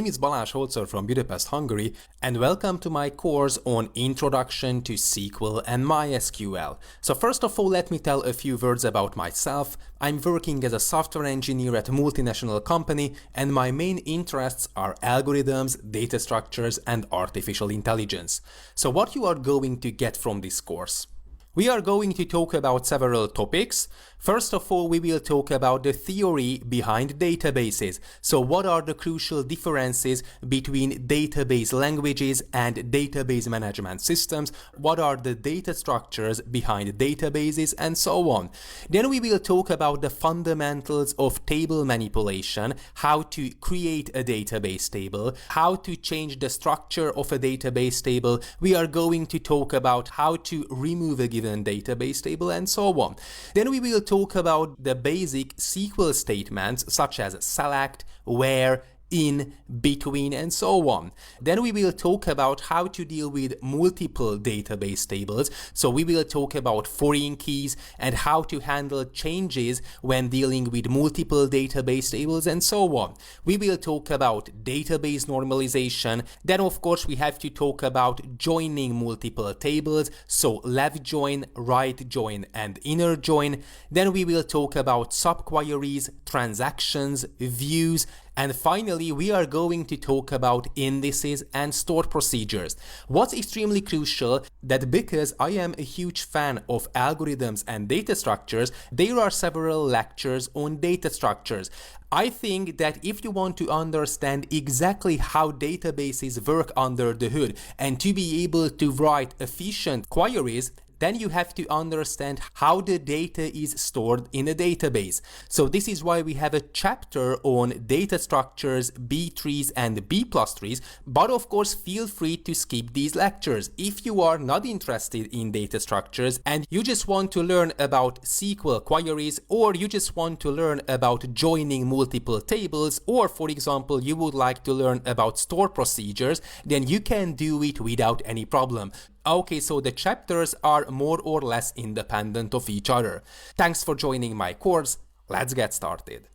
My name is Balázs Holzer from Budapest, Hungary, and welcome to my course on Introduction to SQL and MySQL. So first of all, let me tell a few words about myself. I'm working as a software engineer at a multinational company, and my main interests are algorithms, data structures, and artificial intelligence. So what you are going to get from this course? We are going to talk about several topics. First of all, we will talk about the theory behind databases. So what are the crucial differences between database languages and database management systems? What are the data structures behind databases and so on? Then we will talk about the fundamentals of table manipulation, how to create a database table, how to change the structure of a database table. We are going to talk about how to remove a given database table and so on. Then we will talk about the basic SQL statements such as select, where, in, between, and so on. Then we will talk about how to deal with multiple database tables. So we will talk about foreign keys and how to handle changes when dealing with multiple database tables and so on. We will talk about database normalization. Then of course we have to talk about joining multiple tables. So left join, right join, and inner join. Then we will talk about subqueries, transactions, views, and finally, we are going to talk about indices and stored procedures. What's extremely crucial that because I am a huge fan of algorithms and data structures, there are several lectures on data structures. I think that if you want to understand exactly how databases work under the hood and to be able to write efficient queries, then you have to understand how the data is stored in a database. So this is why we have a chapter on data structures, B trees and B plus trees, but of course feel free to skip these lectures. If you are not interested in data structures and you just want to learn about SQL queries, or you just want to learn about joining multiple tables, or for example you would like to learn about store procedures, then you can do it without any problem. Okay, so the chapters are more or less independent of each other. Thanks for joining my course. Let's get started.